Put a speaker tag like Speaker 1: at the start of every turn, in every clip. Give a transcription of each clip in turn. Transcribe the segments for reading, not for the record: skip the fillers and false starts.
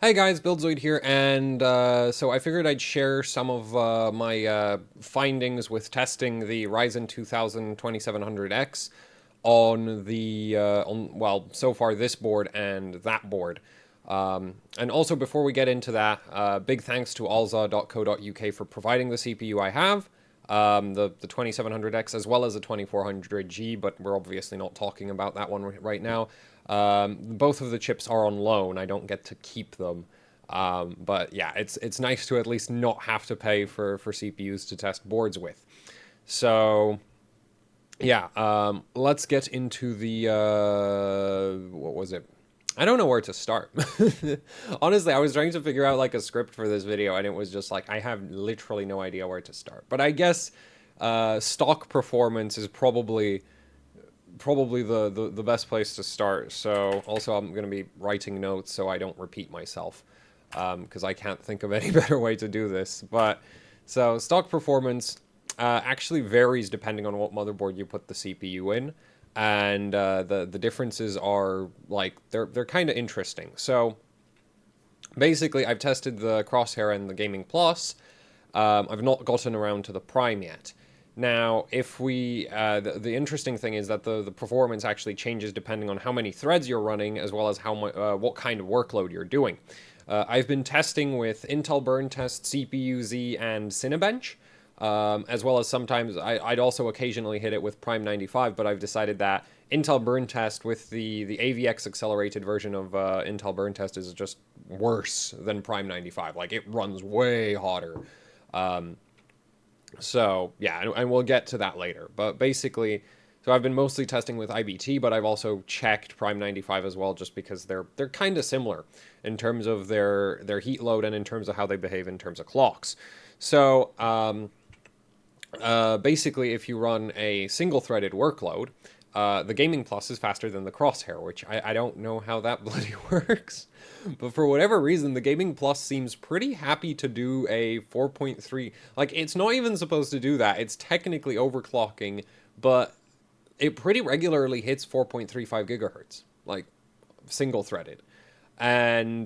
Speaker 1: Hey guys, Buildzoid here, and so I figured I'd share some of my findings with testing the Ryzen 2000 2700X on well, so far this board and that board. And also, before we get into that, big thanks to alza.co.uk for providing the CPU I have, the 2700X as well as the 2400G, but we're obviously not talking about that one right now. Both of the chips are on loan. I don't get to keep them. But yeah, it's nice to at least not have to pay for CPUs to test boards with. So yeah, let's get into the what was it? I don't know where to start. Honestly, I was trying to figure out like a script for this video, and it was just like I have literally no idea where to start. But I guess stock performance is probably the best place to start. So also I'm going to be writing notes so I don't repeat myself, because I can't think of any better way to do this. But so stock performance actually varies depending on what motherboard you put the CPU in, and the differences are like they're kind of interesting. So basically, I've tested the Crosshair and the Gaming Plus. I've not gotten around to the Prime yet. Now, if we, the interesting thing is that the performance actually changes depending on how many threads you're running, as well as what kind of workload you're doing. I've been testing with Intel Burn Test, CPU-Z, and Cinebench, as well as sometimes I'd also occasionally hit it with Prime 95, but I've decided that Intel Burn Test with the AVX accelerated version of Intel Burn Test is just worse than Prime 95. Like, it runs way hotter. So yeah, and we'll get to that later. But basically, so I've been mostly testing with IBT, but I've also checked Prime 95 as well, just because they're kind of similar in terms of their heat load and in terms of how they behave in terms of clocks. So basically, if you run a single-threaded workload, the Gaming Plus is faster than the Crosshair, which I don't know how that bloody works. But for whatever reason, the Gaming Plus seems pretty happy to do a 4.3. Like, it's not even supposed to do that. It's technically overclocking, but it pretty regularly hits 4.35 gigahertz, like, single-threaded. And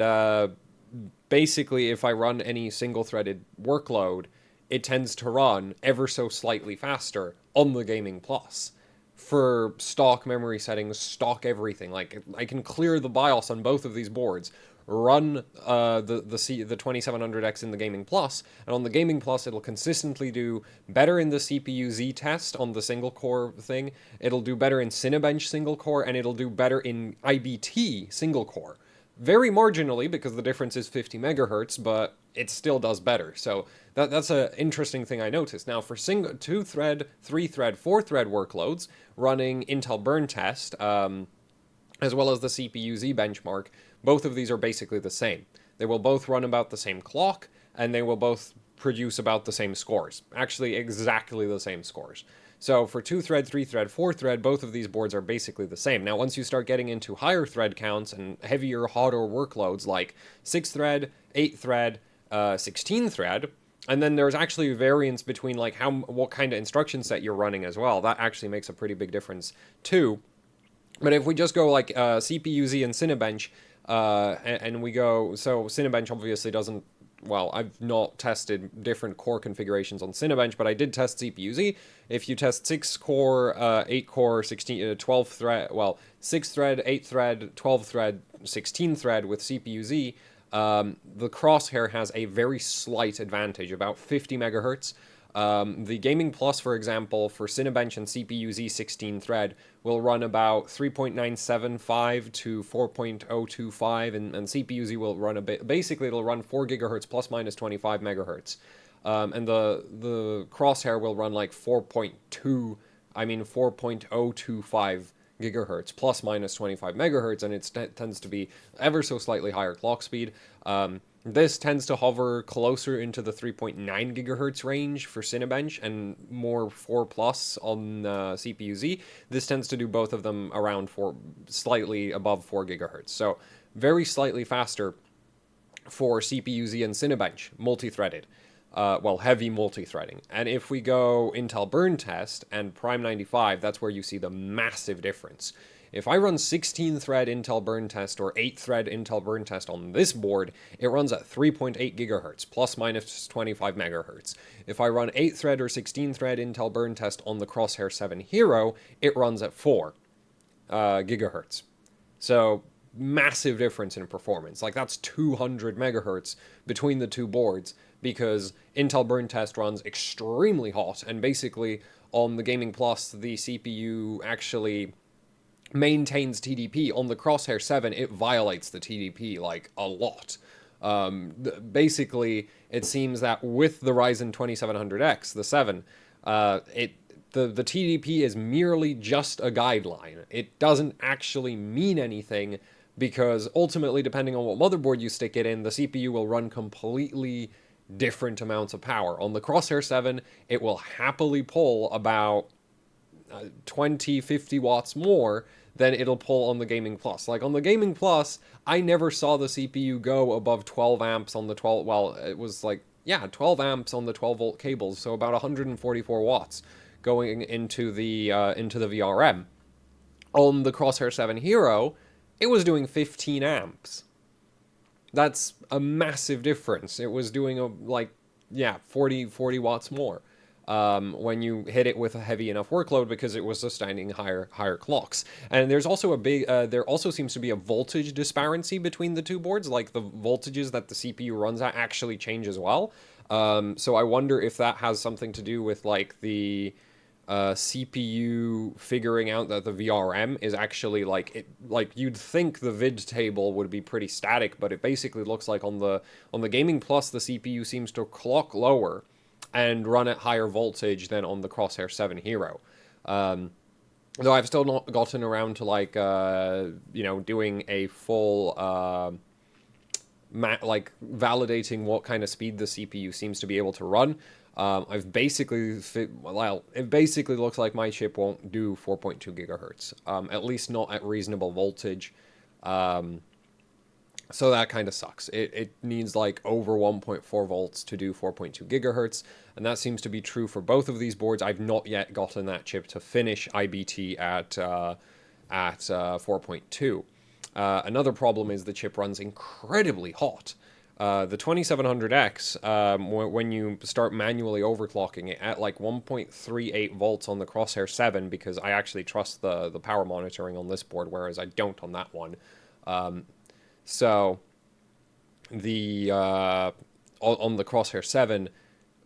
Speaker 1: basically, if I run any single-threaded workload, it tends to run ever so slightly faster on the Gaming Plus for stock memory settings, stock everything. Like, I can clear the BIOS on both of these boards, run the 2700X in the Gaming Plus, and on the Gaming Plus it'll consistently do better in the CPU-Z test on the single core thing, it'll do better in Cinebench single core, and it'll do better in IBT single core. Very marginally, because the difference is 50 megahertz, but it still does better. So that's an interesting thing I noticed. Now, for single, 2-thread, 3-thread, 4-thread workloads running Intel Burn Test, as well as the CPU-Z benchmark, both of these are basically the same. They will both run about the same clock, and they will both produce about the same scores. Actually, exactly the same scores. So for 2-thread, 3-thread, 4-thread, both of these boards are basically the same. Now, once you start getting into higher thread counts and heavier, hotter workloads like 6-thread, 8-thread, 16-thread, and then there's actually variance between like what kind of instruction set you're running as well. That actually makes a pretty big difference too. But if we just go like CPU-Z and Cinebench, and we go, so Cinebench obviously doesn't, well, I've not tested different core configurations on Cinebench, but I did test CPU-Z. If you test 6-core, 8-core, 16, 12-thread, well, 6-thread, 8-thread, 12-thread, 16-thread with CPU-Z, the Crosshair has a very slight advantage, about 50 megahertz. The Gaming Plus, for example, for Cinebench and CPU-Z 16-thread will run about 3.975 to 4.025, and CPU-Z will run a bit. Basically, it'll run 4 gigahertz plus minus 25 megahertz, and the Crosshair will run like 4.025 gigahertz plus minus 25 megahertz, and it tends to be ever so slightly higher clock speed. This tends to hover closer into the 3.9 gigahertz range for Cinebench and more 4 plus on CPU-Z. This tends to do both of them around slightly above 4 gigahertz. So very slightly faster for CPU-Z and Cinebench, multi-threaded. Well, heavy multi-threading. And if we go Intel Burn Test and Prime 95, that's where you see the massive difference. If I run 16-thread Intel burn test or 8-thread Intel burn test on this board, it runs at 3.8 gigahertz, plus minus 25 megahertz. If I run 8-thread or 16-thread Intel burn test on the Crosshair 7 Hero, it runs at 4 gigahertz. So massive difference in performance. Like, that's 200 megahertz between the two boards, because Intel burn test runs extremely hot, and basically on the Gaming Plus, the CPU actually maintains TDP. On the Crosshair 7, it violates the TDP, like, a lot. Basically, it seems that with the Ryzen 2700X, the 7, the TDP is merely just a guideline. It doesn't actually mean anything, because ultimately, depending on what motherboard you stick it in, the CPU will run completely different amounts of power. On the Crosshair 7, it will happily pull about 20, 50 watts more than it'll pull on the Gaming Plus. Like, on the Gaming Plus, I never saw the CPU go above 12 amps on the 12, well, it was like, yeah, 12 amps on the 12-volt cables, so about 144 watts going into the VRM. On the Crosshair 7 Hero, it was doing 15 amps. That's a massive difference. It was doing, 40 watts more when you hit it with a heavy enough workload, because it was sustaining higher clocks. And there's also there also seems to be a voltage disparity between the two boards. Like, the voltages that the CPU runs at actually change as well. So I wonder if that has something to do with, like, the CPU figuring out that the VRM is actually, like, you'd think the vid table would be pretty static, but it basically looks like on the Gaming Plus, the CPU seems to clock lower and run at higher voltage than on the Crosshair 7 Hero. Though I've still not gotten around to, like, doing a full validating what kind of speed the CPU seems to be able to run. It basically looks like my chip won't do 4.2 gigahertz, at least not at reasonable voltage. So that kind of sucks. It needs, like, over 1.4 volts to do 4.2 gigahertz, and that seems to be true for both of these boards. I've not yet gotten that chip to finish IBT at 4.2. Another problem is the chip runs incredibly hot. The 2700X, when you start manually overclocking it at, like, 1.38 volts on the Crosshair 7, because I actually trust the power monitoring on this board, whereas I don't on that one. So the on the Crosshair 7,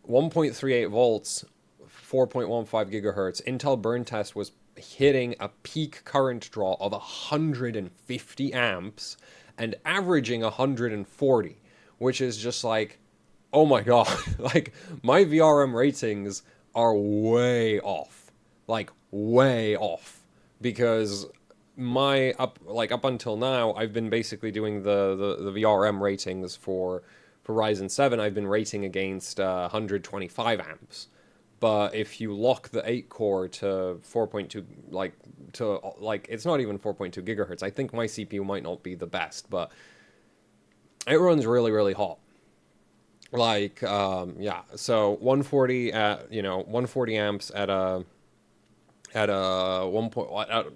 Speaker 1: 1.38 volts, 4.15 gigahertz. Intel burn test was hitting a peak current draw of 150 amps and averaging 140, which is just like, oh my god. Like, my VRM ratings are way off. Like, way off. Because up until now, I've been basically doing the VRM ratings for Ryzen 7. I've been rating against 125 amps. But if you lock the 8-core to 4.2, it's not even 4.2 gigahertz. I think my CPU might not be the best, but it runs really, really hot. Like, so 140 amps at a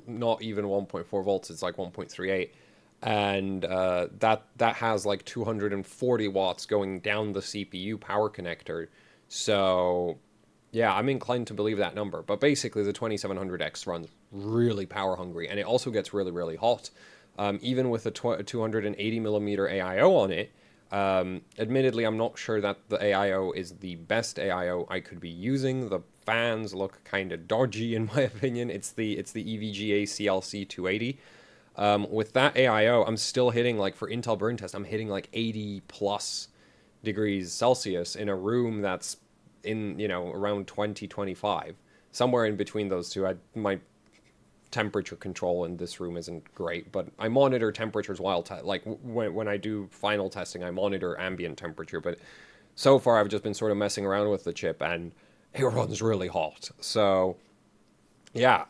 Speaker 1: not even 1.4 volts, it's like 1.38, and that has like 240 watts going down the CPU power connector. So yeah, I'm inclined to believe that number. But basically, the 2700X runs really power hungry, and it also gets really, really hot. Even with a 280 millimeter AIO on it. Admittedly, I'm not sure that the AIO is the best AIO I could be using. The fans look kind of dodgy, in my opinion. It's the EVGA CLC 280. With that AIO, I'm still hitting, like, for Intel burn test, I'm hitting like 80 plus degrees Celsius in a room that's in, around 20-25. Somewhere in between those two. My temperature control in this room isn't great, but I monitor temperatures while when I do final testing, I monitor ambient temperature. But so far, I've just been sort of messing around with the chip, and it runs really hot. So yeah,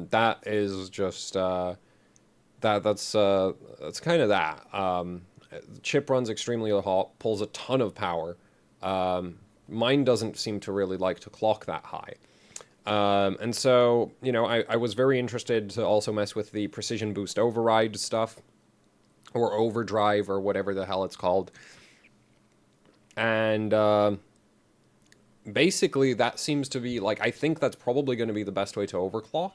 Speaker 1: that is just that's kind of that. The chip runs extremely hot, pulls a ton of power. Mine doesn't seem to really like to clock that high. And so, you know, I was very interested to also mess with the precision boost override stuff, or overdrive, or whatever the hell it's called. And basically, that seems to be, like, I think that's probably going to be the best way to overclock.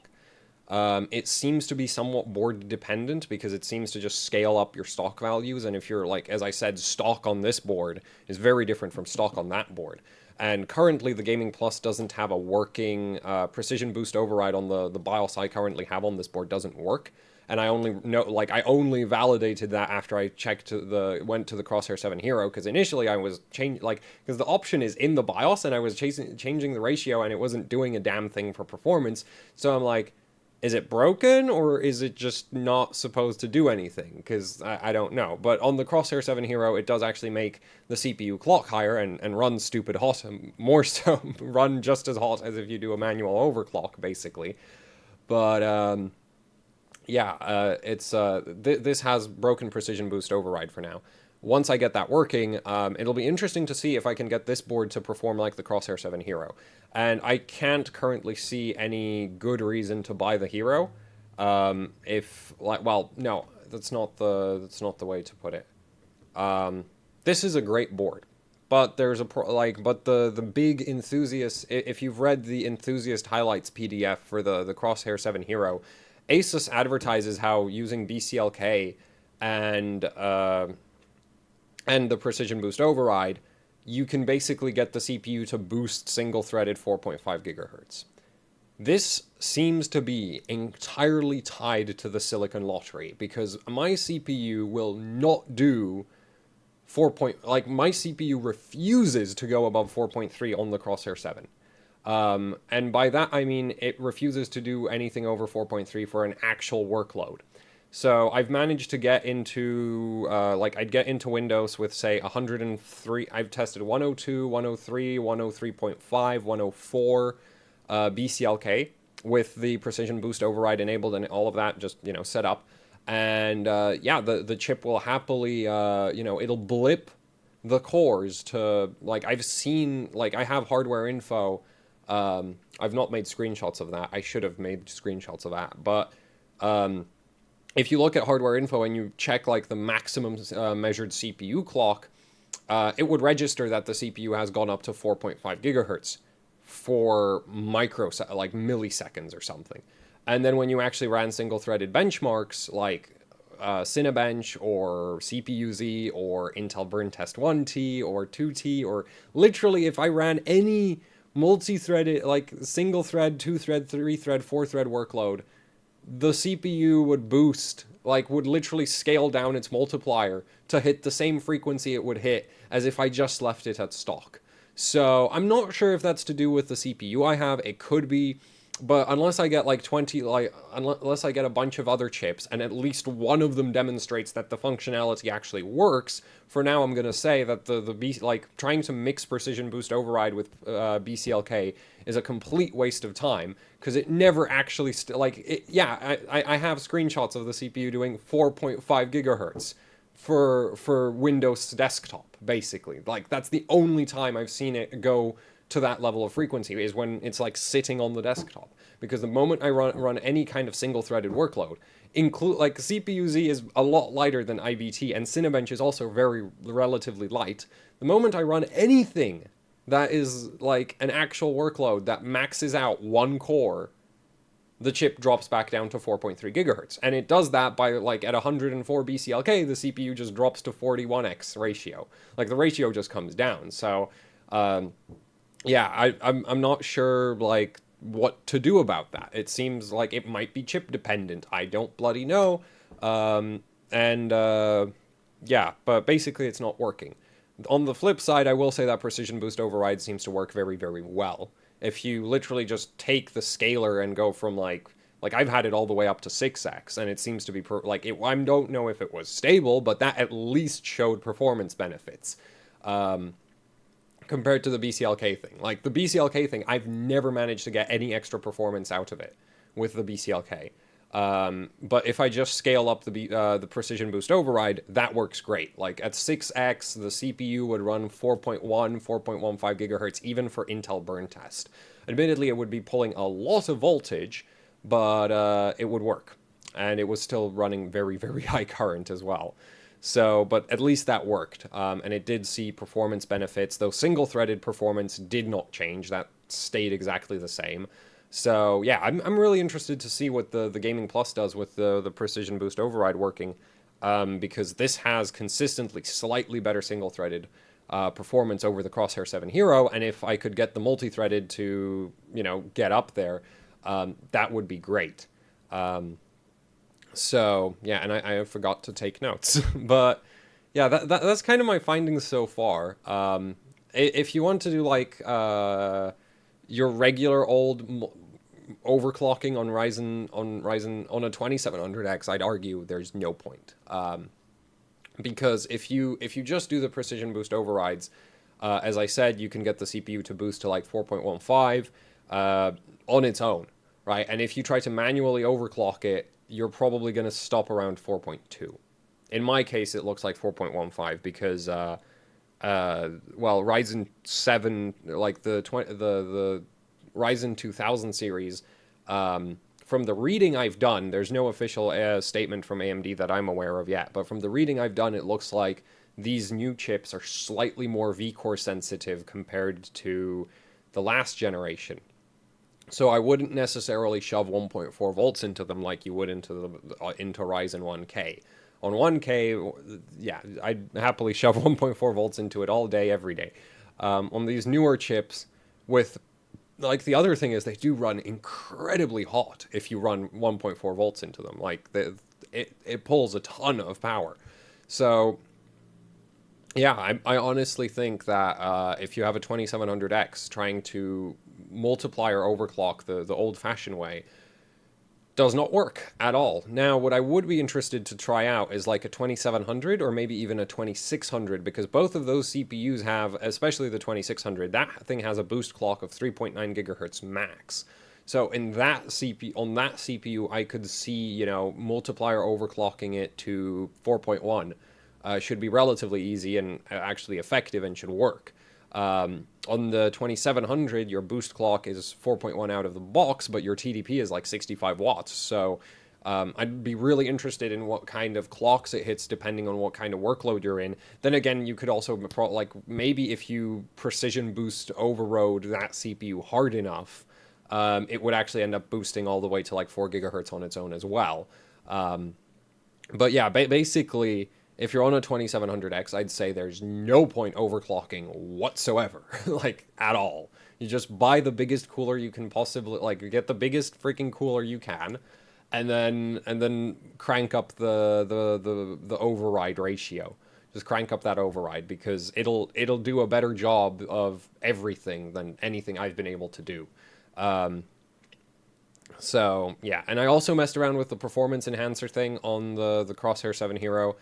Speaker 1: It seems to be somewhat board dependent because it seems to just scale up your stock values. And if you're, like, as I said, stock on this board is very different from stock on that board. And currently, the Gaming Plus doesn't have a working precision boost override on the BIOS I currently have on this board doesn't work. And I only know, like, I only validated that after I went to the Crosshair 7 Hero, because initially I was because the option is in the BIOS, and I was changing the ratio, and it wasn't doing a damn thing for performance. So I'm like, is it broken, or is it just not supposed to do anything? Because I don't know. But on the Crosshair 7 Hero, it does actually make the CPU clock higher and run stupid hot, more so, run just as hot as if you do a manual overclock, basically. But, yeah, this has broken precision boost override for now. Once I get that working, it'll be interesting to see if I can get this board to perform like the Crosshair 7 Hero. And I can't currently see any good reason to buy the Hero. Well, no, that's not the way to put it. This is a great board, but there's but the big enthusiast. If you've read the enthusiast highlights PDF for the Crosshair 7 Hero, Asus advertises how using BCLK and the precision boost override, you can basically get the CPU to boost single-threaded 4.5 gigahertz. This seems to be entirely tied to the silicon lottery, because my CPU will not do my CPU refuses to go above 4.3 on the Crosshair 7. And by that, I mean it refuses to do anything over 4.3 for an actual workload. So I've managed to get into, I'd get into Windows with, say, 103. I've tested 102, 103, 103.5, 104 BCLK with the precision boost override enabled and all of that just, set up. And, yeah, the chip will happily, it'll blip the cores to, I've seen, I have hardware info. I've not made screenshots of that. I should have made screenshots of that. But, if you look at hardware info and you check the maximum measured CPU clock, it would register that the CPU has gone up to 4.5 gigahertz for milliseconds or something. And then when you actually ran single-threaded benchmarks like Cinebench or CPU-Z or Intel Burn Test 1T or 2T, or literally if I ran any multi-threaded, single-thread, two-thread, three-thread, four-thread workload, the CPU would boost, would literally scale down its multiplier to hit the same frequency it would hit as if I just left it at stock. So I'm not sure if that's to do with the CPU I have. It could be, but unless I get unless I get a bunch of other chips and at least one of them demonstrates that the functionality actually works, for now I'm gonna say that trying to mix precision boost override with BCLK is a complete waste of time, because it never actually I have screenshots of the CPU doing 4.5 gigahertz for Windows desktop, basically. That's the only time I've seen it go to that level of frequency, is when it's sitting on the desktop. Because the moment I run any kind of single-threaded workload, CPU-Z is a lot lighter than IBT, and Cinebench is also very relatively light. The moment I run anything that is an actual workload that maxes out one core, the chip drops back down to 4.3 gigahertz. And it does that by, at 104 BCLK, the CPU just drops to 41x ratio. The ratio just comes down. So, yeah, I'm not sure, what to do about that. It seems like it might be chip dependent. I don't bloody know. Yeah, but basically it's not working. On the flip side, I will say that precision boost override seems to work very, very well. If you literally just take the scaler and go from I've had it all the way up to 6x, and it seems to be I don't know if it was stable, but that at least showed performance benefits. Compared to the BCLK thing. The BCLK thing, I've never managed to get any extra performance out of it with the BCLK. But if I just scale up the precision boost override, that works great. Like at 6x, the CPU would run 4.1, 4.15 gigahertz, even for Intel burn test. Admittedly, it would be pulling a lot of voltage, but it would work. And it was still running very, very high current as well. So, but at least that worked. And it did see performance benefits, though single-threaded performance did not change. That stayed exactly the same. So yeah, I'm really interested to see what the Gaming Plus does with the Precision Boost Override working, because this has consistently slightly better single-threaded performance over the Crosshair 7 Hero, and if I could get the multi-threaded to, you know, get up there, that would be great. So yeah, and I forgot to take notes, but yeah, that's kind of my findings so far. If you want to do like your regular old overclocking on Ryzen on a 2700X, I'd argue there's no point. Because if you just do the precision boost overrides, as I said, you can get the CPU to boost to like 4.15 on its own, right? And if you try to manually overclock it, you're probably going to stop around 4.2. In my case, it looks like 4.15 because well, Ryzen 7, like the Ryzen 2000 series, from the reading I've done, there's no official statement from AMD that I'm aware of yet, but from the reading I've done, it looks like these new chips are slightly more V-core sensitive compared to the last generation. So I wouldn't necessarily shove 1.4 volts into them like you would into Ryzen 1K. On 1K, yeah, I'd happily shove 1.4 volts into it all day, every day. On these newer chips, with like the other thing is they do run incredibly hot if you run 1.4 volts into them. Like it pulls a ton of power. So yeah, I honestly think that if you have a 2700X, trying to multiply or overclock the old-fashioned way does not work at all. Now, what I would be interested to try out is like a 2700 or maybe even a 2600, because both of those CPUs have, especially the 2600, that thing has a boost clock of 3.9 gigahertz max. So in that on that CPU, I could see, you know, multiplier overclocking it to 4.1 should be relatively easy and actually effective and should work. On the 2700, your boost clock is 4.1 out of the box, but your TDP is like 65 watts. So I'd be really interested in what kind of clocks it hits depending on what kind of workload you're in. Then again, you could also, like, maybe if you precision boost overrode that CPU hard enough, it would actually end up boosting all the way to like 4 gigahertz on its own as well. But yeah, basically, if you're on a 2700X, I'd say there's no point overclocking whatsoever, like at all. You just buy the biggest cooler you can possibly, like, get the biggest freaking cooler you can, and then crank up the override ratio. Just crank up that override because it'll do a better job of everything than anything I've been able to do. So yeah, and I also messed around with the performance enhancer thing on the Crosshair 7 Hero.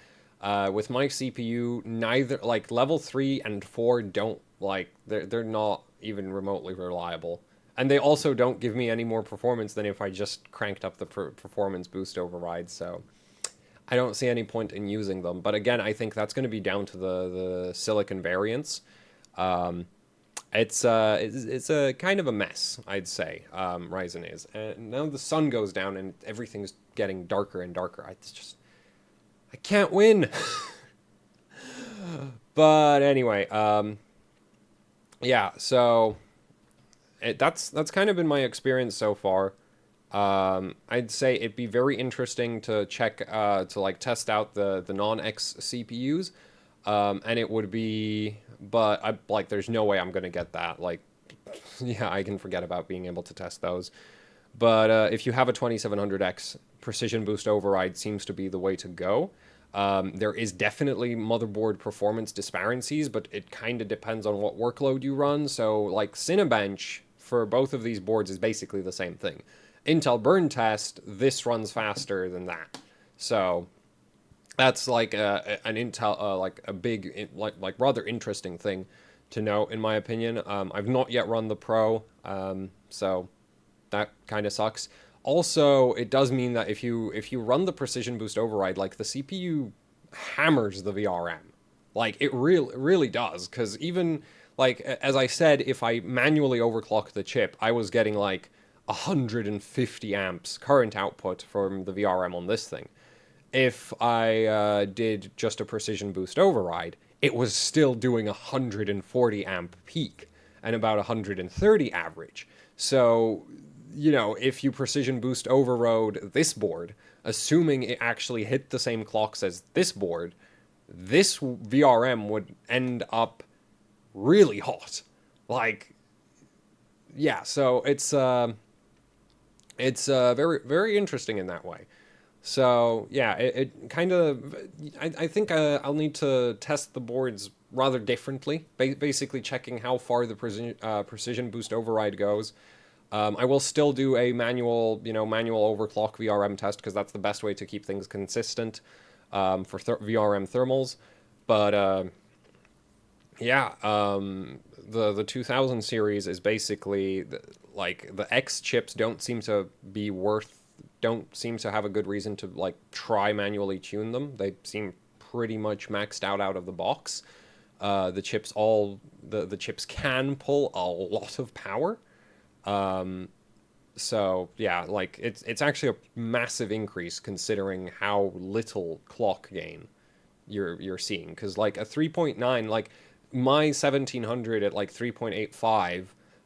Speaker 1: With my CPU, neither, like, level 3 and 4 don't, like, they're not even remotely reliable. And they also don't give me any more performance than if I just cranked up the performance boost override, so I don't see any point in using them. But again, I think that's going to be down to the silicon variants. It's a kind of a mess, I'd say, Ryzen is. And now the sun goes down and everything's getting darker and darker. I can't win. But anyway, yeah, so that's kind of been my experience so far. I'd say it'd be very interesting to check to like test out the non-X CPUs. And it would be, but like there's no way I'm going to get that. Like, yeah, I can forget about being able to test those. But if you have a 2700X, precision boost override seems to be the way to go. There is definitely motherboard performance disparities, but it kind of depends on what workload you run. So like Cinebench for both of these boards is basically the same thing. Intel burn test, this runs faster than that. So that's like an Intel, like a big, like rather interesting thing to know, in my opinion. I've not yet run the Pro, so that kind of sucks. Also, it does mean that if you run the precision boost override, like the CPU hammers the VRM. Like it really does, because even like as I said, if I manually overclock the chip, I was getting like 150 amps current output from the VRM on this thing. If I did just a precision boost override, it was still doing 140 amp peak and about 130 average. So, if you precision boost overrode this board, assuming it actually hit the same clocks as this board, this VRM would end up really hot. Like, yeah, so it's very very interesting in that way. So yeah, it kind of. I think I'll need to test the boards rather differently. Basically, checking how far the precision boost override goes. I will still do a manual overclock VRM test because that's the best way to keep things consistent for VRM thermals. But yeah, the 2000 series is basically like the X chips don't seem to have a good reason to like try manually tune them. They seem pretty much maxed out of the box. The chips can pull a lot of power. So yeah, like it's actually a massive increase considering how little clock gain you're seeing. Because like a 3.9, like my 1700 at like 3.85,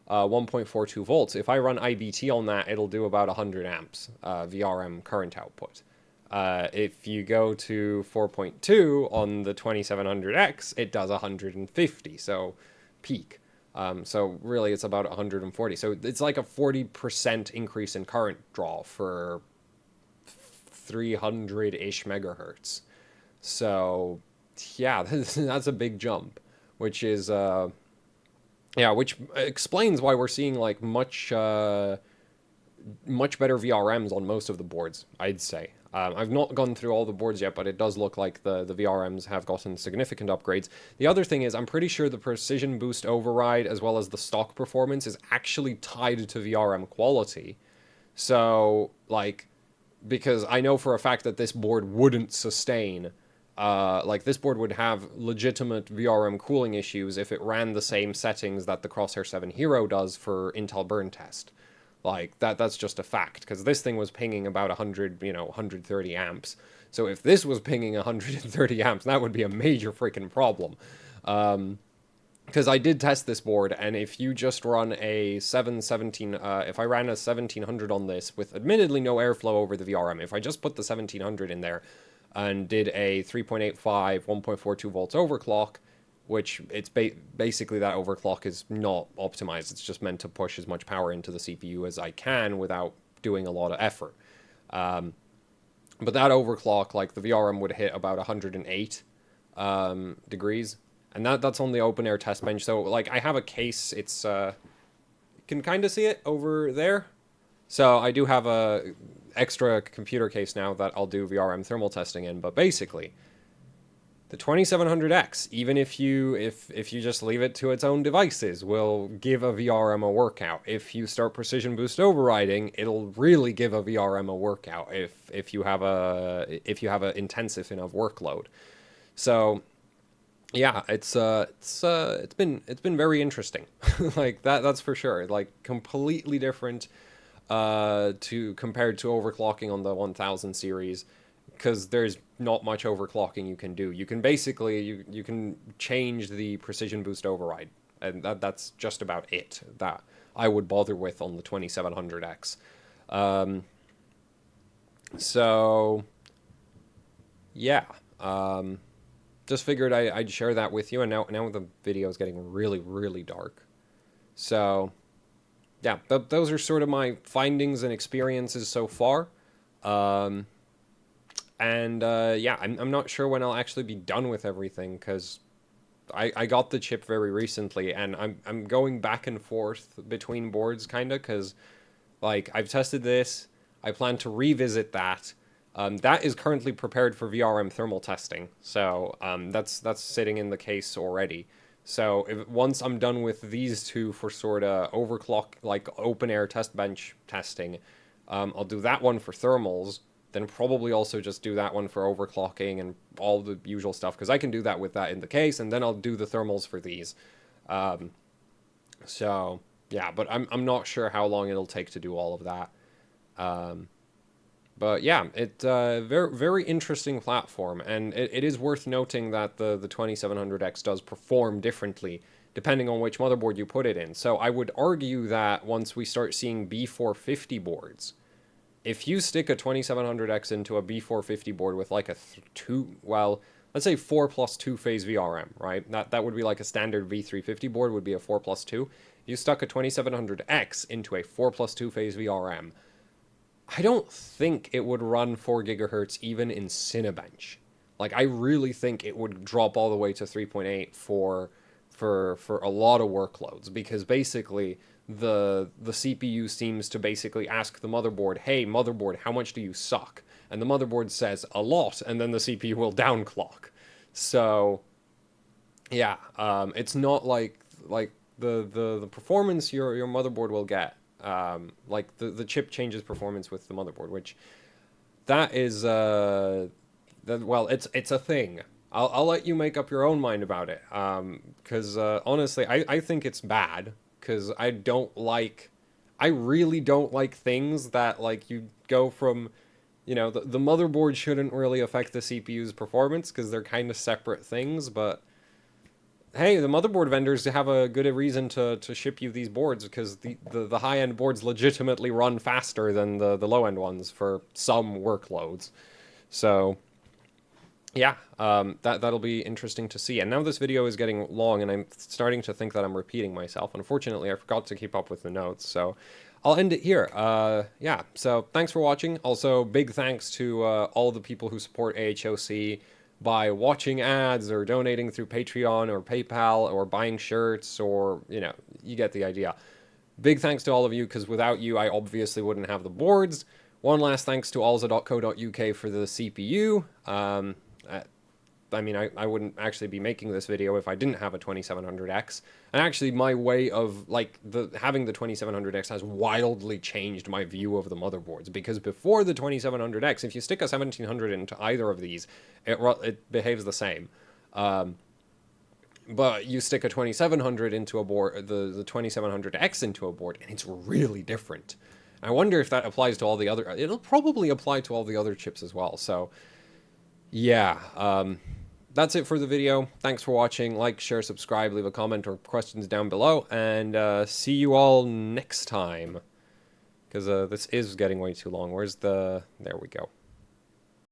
Speaker 1: 1.42 volts. If I run IBT on that, it'll do about 100 amps VRM current output. If you go to 4.2 on the 2700X, it does 150, so peak. So really, it's about 140. So it's like a 40% increase in current draw for 300-ish megahertz. So yeah, that's a big jump, which is which explains why we're seeing like much better VRMs on most of the boards, I'd say. I've not gone through all the boards yet, but it does look like the VRMs have gotten significant upgrades. The other thing is, I'm pretty sure the precision boost override, as well as the stock performance, is actually tied to VRM quality. So, like, because I know for a fact that this board wouldn't sustain, like, this board would have legitimate VRM cooling issues if it ran the same settings that the Crosshair 7 Hero does for Intel burn test. Like, that's just a fact, because this thing was pinging about 130 amps. So if this was pinging 130 amps, that would be a major freaking problem. Because I did test this board, and if you just run a 717, if I ran a 1700 on this, with admittedly no airflow over the VRM, if I just put the 1700 in there, and did a 3.85, 1.42 volts overclock, which it's basically that overclock is not optimized. It's just meant to push as much power into the CPU as I can without doing a lot of effort. But that overclock, like the VRM would hit about 108 degrees. And that's on the open air test bench. So like I have a case, it's, you can kind of see it over there. So I do have a extra computer case now that I'll do VRM thermal testing in, but basically, the 2700X, even if you just leave it to its own devices, will give a VRM a workout. If you start precision boost overriding, it'll really give a VRM a workout if you have a intensive enough workload. So yeah, it's been very interesting. Like that's for sure. Like completely different compared to overclocking on the 1000 series, because there's not much overclocking you can do. You can basically you can change the precision boost override, and that's just about it that I would bother with on the 2700X. So yeah, just figured I'd share that with you. And now the video is getting really dark. So yeah, those are sort of my findings and experiences so far. Yeah, I'm not sure when I'll actually be done with everything, because I got the chip very recently, and I'm going back and forth between boards kind of, because like I've tested this, I plan to revisit that. That is currently prepared for VRM thermal testing, so that's sitting in the case already. So once I'm done with these two for sort of overclock, like open air test bench testing, I'll do that one for thermals, then probably also just do that one for overclocking and all the usual stuff, because I can do that with that in the case, and then I'll do the thermals for these. So, yeah, but I'm not sure how long it'll take to do all of that. But yeah, it's a very, very interesting platform, and it is worth noting that the 2700X does perform differently depending on which motherboard you put it in. So I would argue that once we start seeing B450 boards, if you stick a 2700X into a B450 board with like a let's say 4+2 phase VRM, right? That would be like a standard V350 board would be a 4+2. You stuck a 2700X into a 4+2 phase VRM. I don't think it would run 4 gigahertz even in Cinebench. Like, I really think it would drop all the way to 3.8 for a lot of workloads, because basically the CPU seems to basically ask the motherboard, hey, motherboard, how much do you suck? And the motherboard says, a lot, and then the CPU will downclock. So, yeah, it's not like the performance your motherboard will get. Like the chip changes performance with the motherboard, which that is well, it's a thing. I'll let you make up your own mind about it. Because honestly, I think it's bad, because I really don't like things that, like, you go from, you know, the motherboard shouldn't really affect the CPU's performance because they're kind of separate things, but hey, the motherboard vendors have a good reason to ship you these boards, because the high-end boards legitimately run faster than the low-end ones for some workloads. So, yeah, that'll be interesting to see. And now this video is getting long, and I'm starting to think that I'm repeating myself. Unfortunately, I forgot to keep up with the notes, so I'll end it here. Yeah, so thanks for watching. Also, big thanks to all the people who support AHOC by watching ads or donating through Patreon or PayPal or buying shirts, or, you know, you get the idea. Big thanks to all of you, because without you, I obviously wouldn't have the boards. One last thanks to alza.co.uk for the CPU. I mean, I wouldn't actually be making this video if I didn't have a 2700X. And actually, my way of, like, having the 2700X has wildly changed my view of the motherboards. Because before the 2700X, if you stick a 1700 into either of these, it behaves the same. But you stick a 2700 into a board, the 2700X into a board, and it's really different. I wonder if that applies to all the other... It'll probably apply to all the other chips as well, so... Yeah, that's it for the video. Thanks for watching. Like, share, subscribe, leave a comment or questions down below, and see you all next time. Because this is getting way too long. Where's the... There we go.